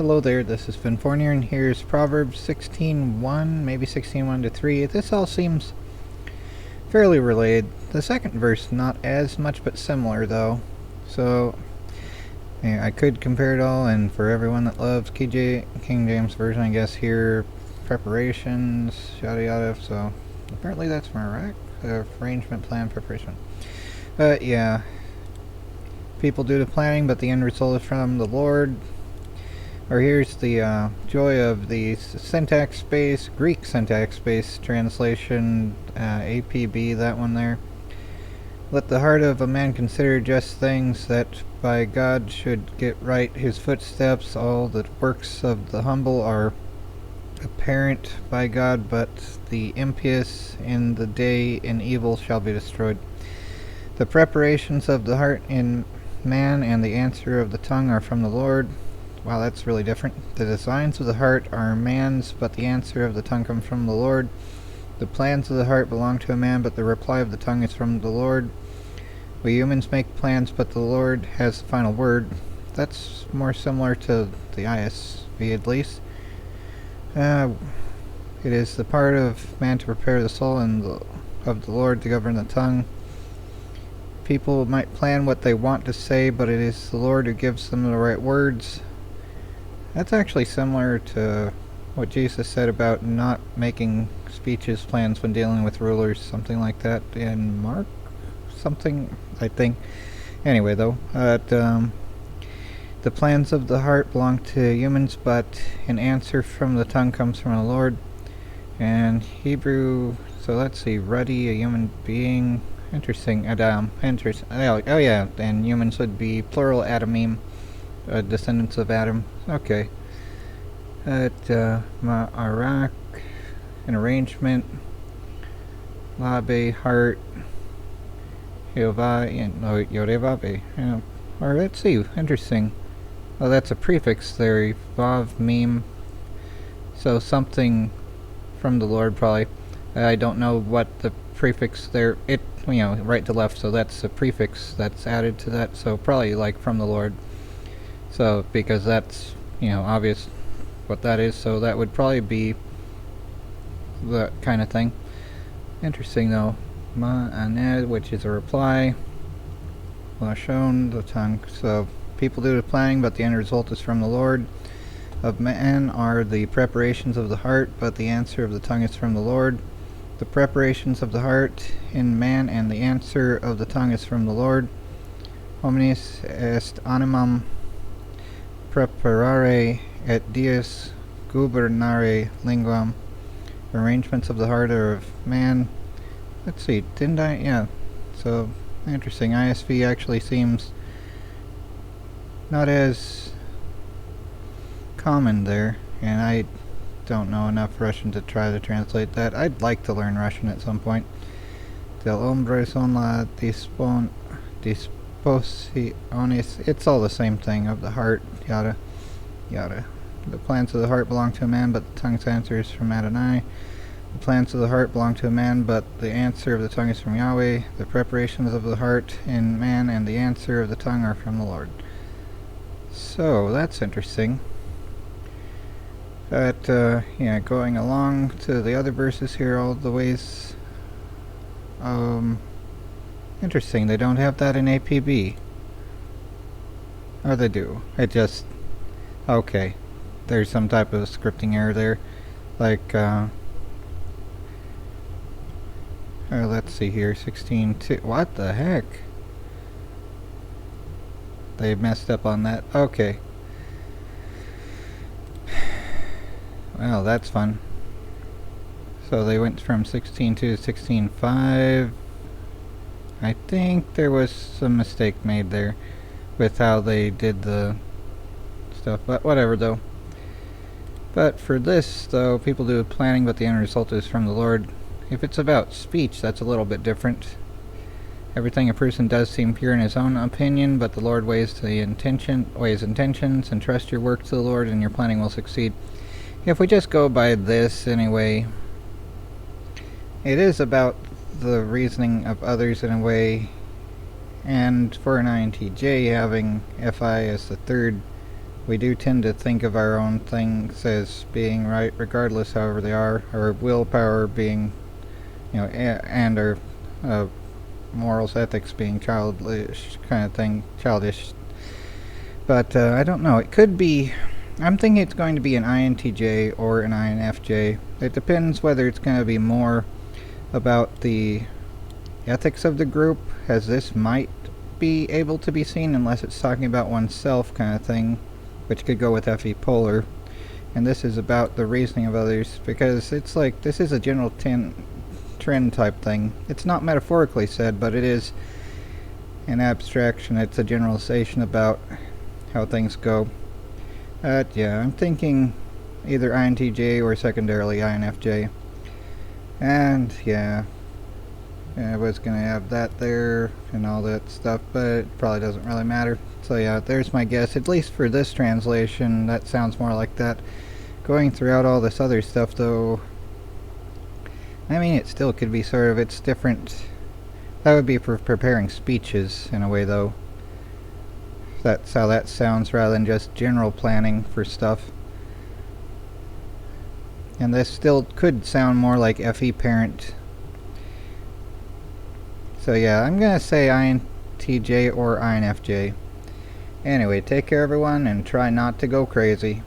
Hello there, this is Finfornier, and here's Proverbs 16:1, maybe 16:1 to 3. This all seems fairly related. The second verse, not as much, but similar, though. So, yeah, I could compare it all, and for everyone that loves King James Version, I guess here, preparations, yada yada. So, apparently that's my arrangement, plan, preparation. Yeah. People do the planning, but the end result is from the Lord. Or here's the joy of the syntax space, Greek syntax space translation, APB, that one there. Let the heart of a man consider just things, that by God should get right his footsteps. All the works of the humble are apparent by God, but the impious in the day in evil shall be destroyed. The preparations of the heart in man and the answer of the tongue are from the Lord. Wow, that's really different. The designs of the heart are man's, but the answer of the tongue comes from the Lord. The plans of the heart belong to a man, but the reply of the tongue is from the Lord. We humans make plans, but the Lord has the final word. That's more similar to the ISV, at least. It is the part of man to prepare the soul, and of the Lord to govern the tongue. People might plan what they want to say, but it is the Lord who gives them the right words. That's actually similar to what Jesus said about not making speeches, plans when dealing with rulers, something like that in Mark, something, I think. Anyway, though, the plans of the heart belong to humans, but an answer from the tongue comes from the Lord. And Hebrew, so let's see, ruddy, a human being, interesting, Adam, interesting, oh yeah, and humans would be plural Adamim. Descendants of Adam. Okay. Ma'arak, an arrangement. Labe, heart. Yorevabe. Or let's see, interesting. Oh, that's a prefix there. Vav, meme. So something from the Lord, probably. I don't know what the prefix there. Right to left, so that's a prefix that's added to that. So probably like from the Lord. So, because that's, obvious what that is, so that would probably be the kind of thing. Interesting, though. Ma'aned, which is a reply. Lashon, the tongue. So, people do the planning, but the end result is from the Lord. Of man are the preparations of the heart, but the answer of the tongue is from the Lord. The preparations of the heart in man, and the answer of the tongue is from the Lord. Omnis est animam preparare et dies gubernare linguam. Arrangements of the heart are of man. Let's see, didn't I? Yeah. So, interesting. ISV actually seems not as common there, and I don't know enough Russian to try to translate that. I'd like to learn Russian at some point. Del hombre son la disposiciones, it's all the same thing, of the heart, yada yada. The plans of the heart belong to a man, but the tongue's answer is from Adonai. The plans of the heart belong to a man, but the answer of the tongue is from Yahweh. The preparations of the heart in man and the answer of the tongue are from the Lord. So that's interesting. But going along to the other verses here, all the ways. Interesting, they don't have that in APB. Or they do. It just... Okay. There's some type of scripting error there. Like, let's see here, 16.2. What the heck? They messed up on that. Okay. Well, that's fun. So they went from 16.2 to 16.5. I think there was some mistake made there with how they did the stuff, but whatever though. But for this, though, people do planning, but the end result is from the Lord. If it's about speech, that's a little bit different. Everything a person does seem pure in his own opinion, but the Lord weighs intentions, and trust your work to the Lord, and your planning will succeed. If we just go by this anyway, it is about the reasoning of others in a way, and for an INTJ, having FI as the third we do tend to think of our own things as being right regardless however they are, our willpower being, and our morals, ethics being childish kind of thing, childish. But I don't know, it could be, I'm thinking it's going to be an INTJ or an INFJ. It depends whether it's going to be more about the ethics of the group, as this might be able to be seen unless it's talking about oneself kind of thing, which could go with FE polar. And this is about the reasoning of others, because it's like, this is a general trend type thing. It's not metaphorically said, but it is an abstraction. It's a generalization about how things go. Yeah, I'm thinking either INTJ or secondarily INFJ. And yeah, I was going to have that there and all that stuff, but it probably doesn't really matter. So yeah, there's my guess. At least for this translation, that sounds more like that. Going throughout all this other stuff, though, I mean, it still could be sort of, it's different. That would be for preparing speeches, in a way, though. That's how that sounds, rather than just general planning for stuff. And this still could sound more like FE parent. So yeah, I'm gonna say INTJ or INFJ. Anyway, take care everyone, and try not to go crazy.